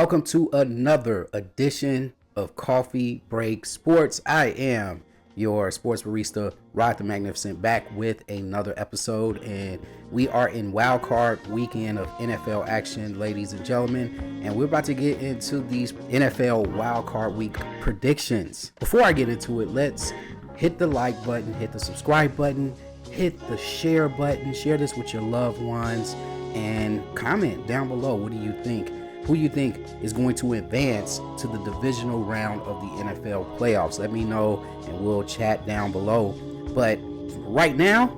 Welcome to another edition of Coffee Break Sports. I am your sports barista, Rod the Magnificent, back with another episode, and we are in wild card weekend of NFL action, ladies and gentlemen, and we're about to get into these NFL wild card week predictions. Before I get into it, let's hit the like button, hit the subscribe button, hit the share button, share this with your loved ones, and comment down below. What do you think? Who you think is going to advance to the divisional round of the NFL playoffs? Let me know and we'll chat down below. But right now,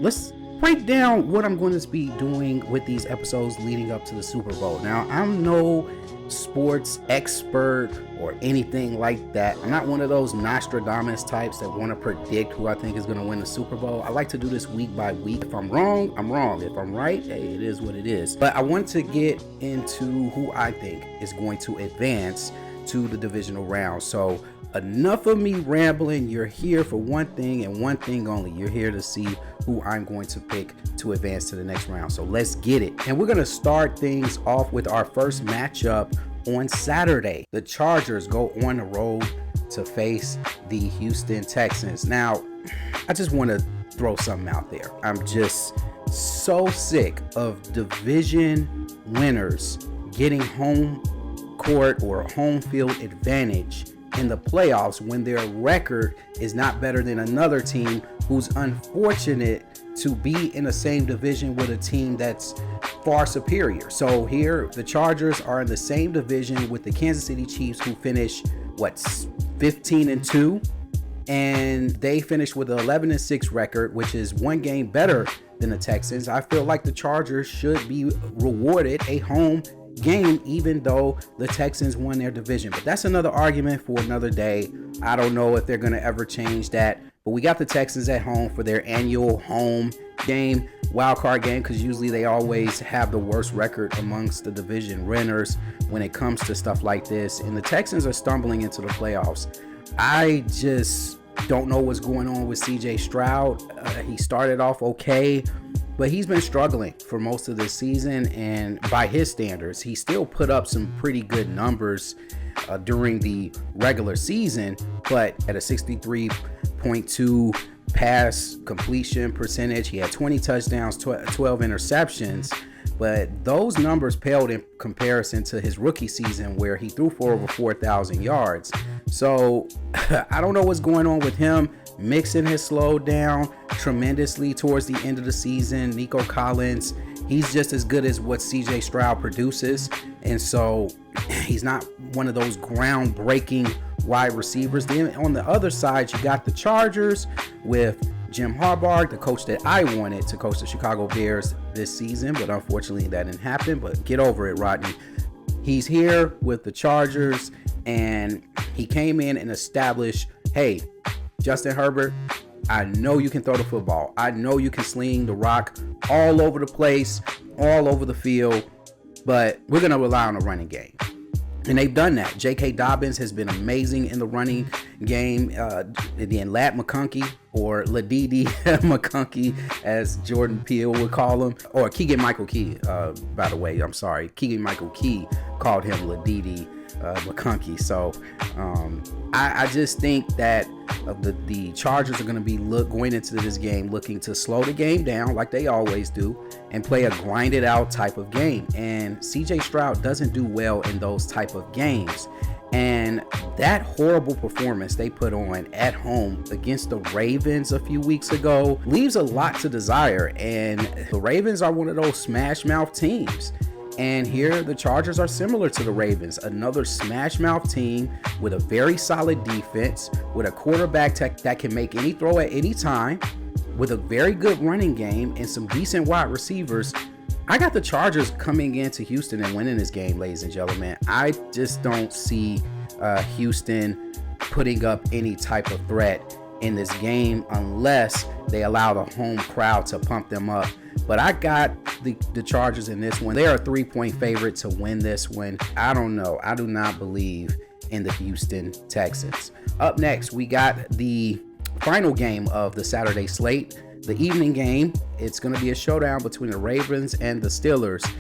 let's break down what I'm going to be doing with these episodes leading up to the Super Bowl. Now, I'm no sports expert or anything like that. I'm not one of those Nostradamus types that want to predict who I think is going to win the Super Bowl. I like to do this week by week. If I'm wrong, I'm wrong. If I'm right, hey, it is what it is. But I want to get into who I think is going to advance to the divisional round. So enough of me rambling. You're here for one thing and one thing only. You're here to see who I'm going to pick to advance to the next round. So let's get it. And we're going to start things off with our first matchup on Saturday. The Chargers go on the road to face the Houston Texans. Now, I just want to throw something out there. I'm just so sick of division winners getting home court or home field advantage in the playoffs when their record is not better than another team who's unfortunate to be in the same division with a team that's far superior. So here the Chargers are in the same division with the Kansas City Chiefs, who finished 15-2, and they finished with an 11-6 record, which is one game better than the Texans. I feel like the Chargers should be rewarded a home game, even though the Texans won their division. But that's another argument for another day. I don't know if they're going to ever change that. But we got the Texans at home for their annual home game, wild card game, because usually they always have the worst record amongst the division winners when it comes to stuff like this. And the Texans are stumbling into the playoffs. I just don't know what's going on with CJ Stroud. He started off okay, but he's been struggling for most of the season, and by his standards, he still put up some pretty good numbers during the regular season, but at a 63.2 pass completion percentage, he had 20 touchdowns, 12 interceptions, but those numbers paled in comparison to his rookie season where he threw for over 4,000 yards. So I don't know what's going on with him. Mixon has slowed down tremendously towards the end of the season. Nico Collins, he's just as good as what CJ Stroud produces. And so he's not one of those groundbreaking wide receivers. Then on the other side, you got the Chargers with Jim Harbaugh, the coach that I wanted to coach the Chicago Bears this season, but unfortunately that didn't happen. But get over it, Rodney. He's here with the Chargers, and he came in and established, hey, Justin Herbert, I know you can throw the football. I know you can sling the rock all over the place, all over the field, but we're going to rely on a running game. And they've done that. J.K. Dobbins has been amazing in the running game. Then Lad McConkey, or Ladidi McConkey, as Jordan Peele would call him, or Keegan Michael Key, by the way, I'm sorry. Keegan Michael Key called him Ladidi McConkey. So I just think that the Chargers are going to be going into this game looking to slow the game down like they always do and play a grinded out type of game. And CJ Stroud doesn't do well in those type of games. And that horrible performance they put on at home against the Ravens a few weeks ago leaves a lot to desire. And the Ravens are one of those smash mouth teams. And here the Chargers are similar to the Ravens, another smash mouth team with a very solid defense, with a quarterback that can make any throw at any time, with a very good running game and some decent wide receivers. I got the Chargers coming into Houston and winning this game, ladies and gentlemen. I just don't see Houston putting up any type of threat in this game unless they allow the home crowd to pump them up. But I got the Chargers in this one. They are a 3-point favorite to win this one. I don't know. I do not believe in the Houston Texans. Up next, we got the final game of the Saturday slate, the evening game. It's going to be a showdown between the Ravens and the Steelers.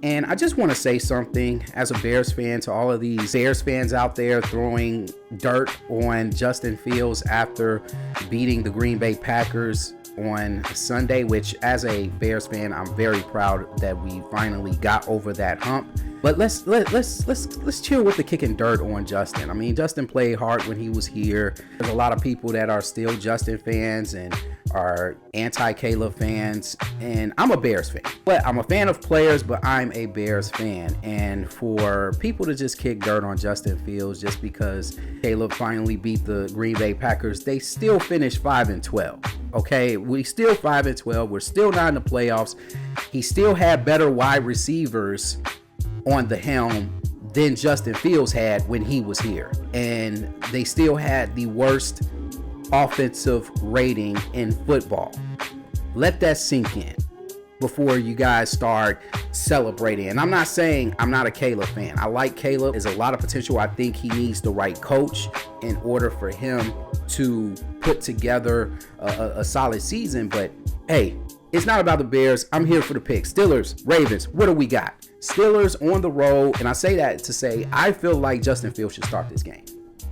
And I just want to say something as a Bears fan to all of these Bears fans out there throwing dirt on Justin Fields after beating the Green Bay Packers on Sunday, which as a Bears fan, I'm very proud that we finally got over that hump. But let's chill with the kicking dirt on Justin. I mean, Justin played hard when he was here. There's a lot of people that are still Justin fans and are anti-Caleb fans, and I'm a Bears fan. But I'm a fan of players, but I'm a Bears fan. And for people to just kick dirt on Justin Fields just because Caleb finally beat the Green Bay Packers, they still finished 5-12. Okay, we still 5-12. We're still not in the playoffs. He still had better wide receivers on the helm than Justin Fields had when he was here, and they still had the worst offensive rating in football. Let that sink in before you guys start celebrating. And I'm not saying I'm not a Caleb fan. I like Caleb. There's a lot of potential. I think he needs the right coach in order for him to put together a solid season. But hey, it's not about the Bears. I'm here for the picks. Steelers, Ravens, what do we got? Steelers on the road, and I say that to say I feel like Justin Fields should start this game.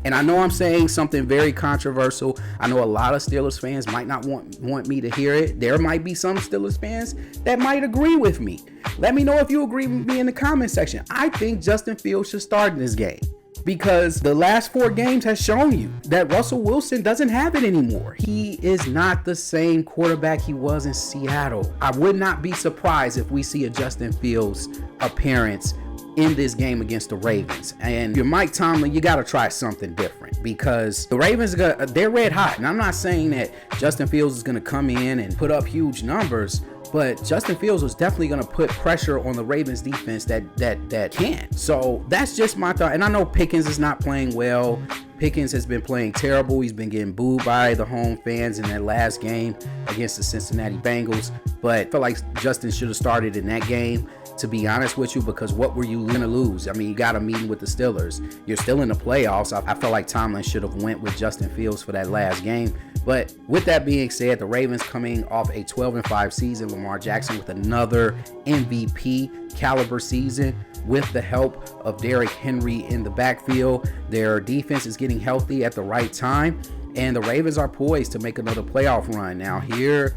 And I know I'm saying something very controversial. I know a lot of Steelers fans might not want me to hear it. There might be some Steelers fans that might agree with me. Let me know if you agree with me in the comment section. I think Justin Fields should start in this game, because the last 4 games has shown you that Russell Wilson doesn't have it anymore. He is not the same quarterback he was in Seattle. I would not be surprised if we see a Justin Fields appearance in this game against the Ravens. And if you're Mike Tomlin, you got to try something different, because the Ravens, they're red hot. And I'm not saying that Justin Fields is going to come in and put up huge numbers, but Justin Fields was definitely going to put pressure on the Ravens defense that can. So that's just my thought. And I know Pickens is not playing well. Pickens has been playing terrible. He's been getting booed by the home fans in that last game against the Cincinnati Bengals. But I feel like Justin should have started in that game, to be honest with you, because what were you going to lose? I mean, you got a meeting with the Steelers. You're still in the playoffs. I feel like Tomlin should have went with Justin Fields for that last game. But with that being said, the Ravens coming off a 12-5 season, Lamar Jackson with another MVP caliber season with the help of Derrick Henry in the backfield. Their defense is getting healthy at the right time, and the Ravens are poised to make another playoff run. Now here,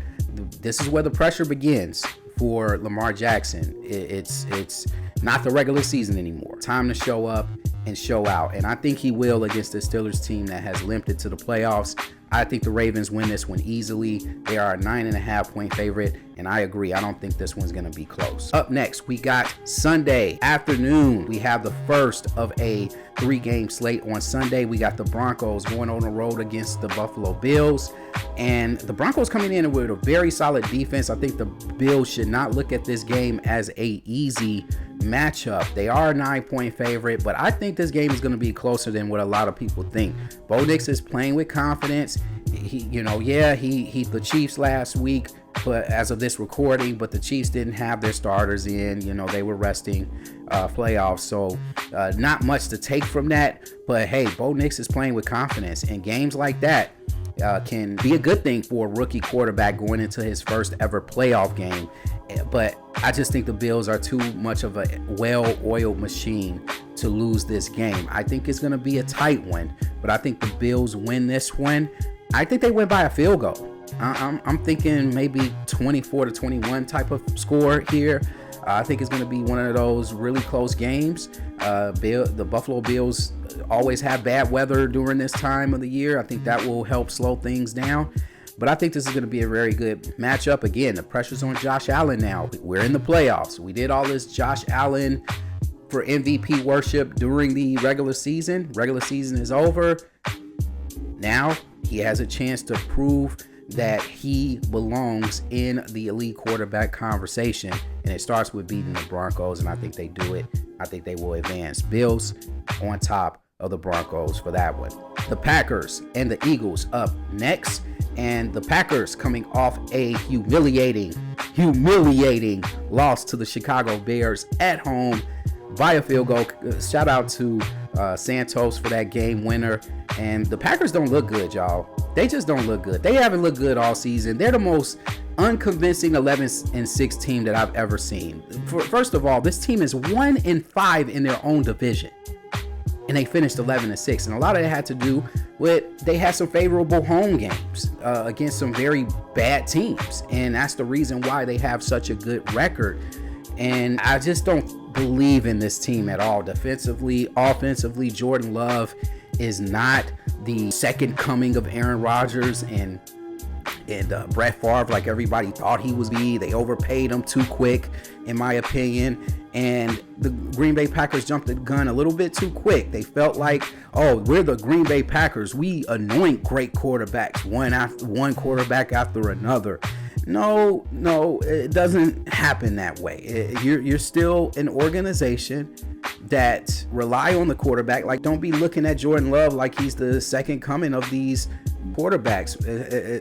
this is where the pressure begins for Lamar Jackson. It's not the regular season anymore. Time to show up and show out, and I think he will against the Steelers team that has limped it to the playoffs. I think the Ravens win this one easily. They are a 9.5 point favorite, and I agree. I don't think this one's going to be close. Up next, we got Sunday afternoon. We have the first of a 3-game slate on Sunday. We got the Broncos going on the road against the Buffalo Bills, and the Broncos coming in with a very solid defense. I think the Bills should not look at this game as a easy matchup. They are a 9-point favorite, but I think this game is going to be closer than what a lot of people think. Bo Nix is playing with confidence. He the Chiefs last week, but as of this recording, but the Chiefs didn't have their starters in. They were resting playoffs, so not much to take from that. But hey, Bo Nix is playing with confidence, and games like that can be a good thing for a rookie quarterback going into his first ever playoff game. But I just think the Bills are too much of a well-oiled machine to lose this game. I think it's going to be a tight one, but I think the Bills win this one. I think they win by a field goal. I'm thinking maybe 24-21 type of score here. I think it's going to be one of those really close games. The Buffalo Bills always have bad weather during this time of the year. I think that will help slow things down. But I think this is going to be a very good matchup. Again, the pressure's on Josh Allen now. We're in the playoffs. We did all this Josh Allen for MVP worship during the regular season. Regular season is over. Now he has a chance to prove that he belongs in the elite quarterback conversation. And it starts with beating the Broncos, and I think they do it. I think they will advance. Bills on top of the Broncos for that one. The Packers and the Eagles up next. And the Packers coming off a humiliating loss to the Chicago Bears at home by a field goal. Shout out to Santos for that game winner. And the Packers don't look good, y'all. They just don't look good. They haven't looked good all season. They're the most unconvincing 11-6 team that I've ever seen. First of all, this team is 1-5 in their own division, and they finished 11-6. And a lot of it had to do with they had some favorable home games against some very bad teams, and that's the reason why they have such a good record. And I just don't believe in this team at all. Defensively, offensively, Jordan Love is not the second coming of Aaron Rodgers and Brett Favre like everybody thought he was be. They overpaid him too quick, in my opinion. And the Green Bay Packers jumped the gun a little bit too quick. They felt like, oh, we're the Green Bay Packers. We anoint great quarterbacks, one quarterback after another. No, it doesn't happen that way. You're still an organization that rely on the quarterback. Like, don't be looking at Jordan Love like he's the second coming of these quarterbacks.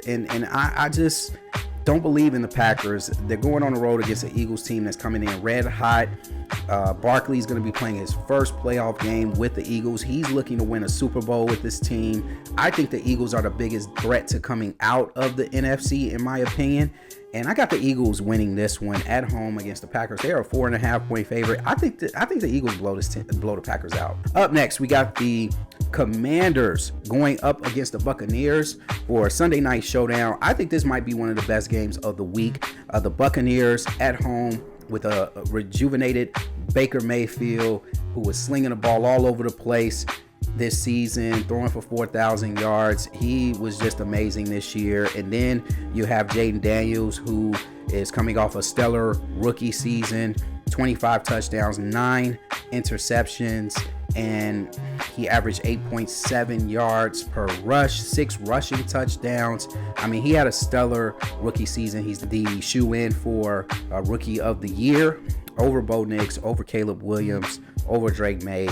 And I just don't believe in the Packers. They're going on the road against an Eagles team that's coming in red hot. Barkley's going to be playing his first playoff game with the Eagles. He's looking to win a Super Bowl with this team. I think the Eagles are the biggest threat to coming out of the NFC, in my opinion. And I got the Eagles winning this one at home against the Packers. They are a 4.5-point favorite. I think the Eagles blow the Packers out. Up next, we got the Commanders going up against the Buccaneers for a Sunday night showdown. I think this might be one of the best games of the week. The Buccaneers at home with a rejuvenated Baker Mayfield, who was slinging the ball all over the place this season, throwing for 4,000 yards. He was just amazing this year. And then you have Jaden Daniels, who is coming off a stellar rookie season, 25 touchdowns, 9 interceptions, and he averaged 8.7 yards per rush, 6 rushing touchdowns. I mean, he had a stellar rookie season. He's the shoe-in for Rookie of the Year, over Bo Nix, over Caleb Williams, over Drake May.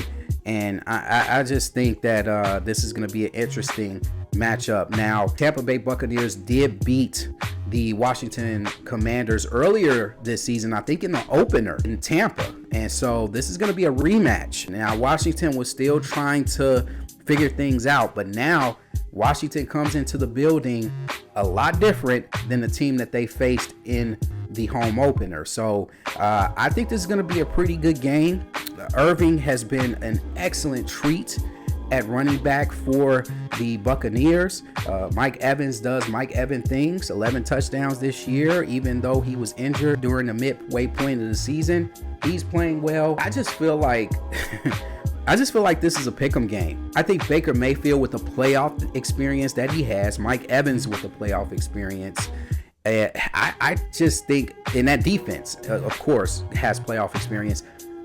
And I just think that this is going to be an interesting matchup. Now, Tampa Bay Buccaneers did beat the Washington Commanders earlier this season, I think in the opener in Tampa. And so this is going to be a rematch. Now, Washington was still trying to figure things out, but now Washington comes into the building a lot different than the team that they faced in the home opener. So I think this is going to be a pretty good game. Irving has been an excellent treat at running back for the Buccaneers. Mike Evans does Mike Evans things, 11 touchdowns this year, even though he was injured during the midway point of the season. He's playing well. I just feel like this is a pick'em game. I think Baker Mayfield with the playoff experience that he has, Mike Evans with the playoff experience, I just think, and that defense, of course, has playoff experience.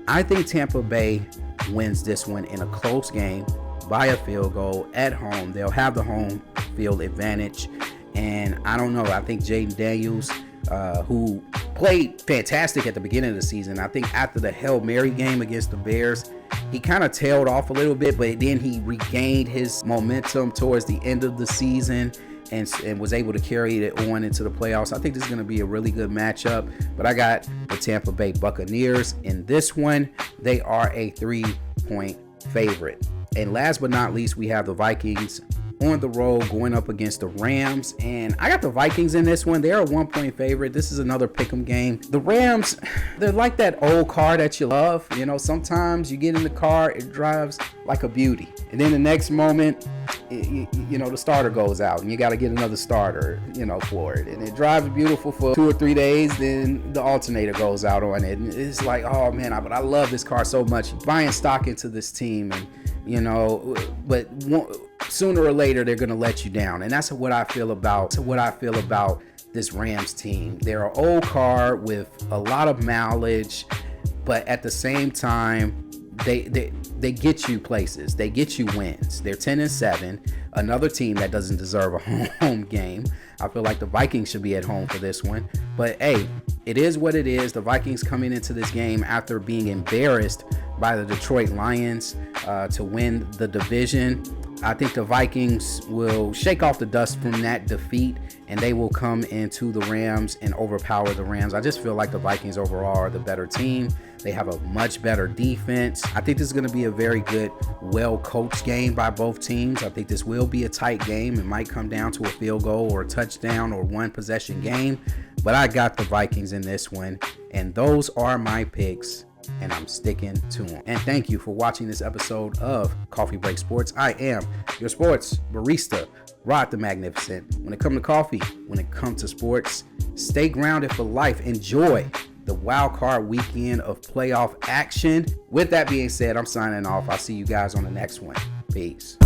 I think Tampa Bay wins this one in a close game by a field goal at home. They'll have the home field advantage. And I don't know. I think Jaden Daniels, who played fantastic at the beginning of the season, I think after the Hail Mary game against the Bears, he kind of tailed off a little bit, but then he regained his momentum towards the end of the season and was able to carry it on into the playoffs. I think this is going to be a really good matchup, but I got the Tampa Bay Buccaneers in this one. They are a 3-point favorite. And last but not least, we have the Vikings on the road going up against the Rams, and I got the Vikings in this one. They're a 1-point favorite. This is another pick'em game. The Rams, they're like that old car that you love. You know, sometimes you get in the car, it drives like a beauty, and then the next moment, the starter goes out, and you got to get another starter, for it, and it drives beautiful for 2 or 3 days. Then the alternator goes out on it, and it's like, oh man, but I love this car so much. Buying stock into this team, and but sooner or later they're going to let you down. And that's what I feel about this Rams team. They're an old car with a lot of mileage, but at the same time, they get you places. They get you wins. They're 10-7, another team that doesn't deserve a home game. I feel like the Vikings should be at home for this one. But hey, it is what it is. The Vikings coming into this game after being embarrassed by the Detroit Lions to win the division. I think the Vikings will shake off the dust from that defeat, and they will come into the Rams and overpower the Rams. I just feel like the Vikings overall are the better team. They have a much better defense. I think this is going to be a very good, well-coached game by both teams. I think this will be a tight game. It might come down to a field goal or a touchdown or one possession game, but I got the Vikings in this one, and those are my picks, and I'm sticking to them. And thank you for watching this episode of Coffee Break Sports. I am your sports barista, Rod the Magnificent. When it comes to coffee, when it comes to sports, stay grounded for life. Enjoy the wild card weekend of playoff action. With that being said, I'm signing off. I'll see you guys on the next one. Peace.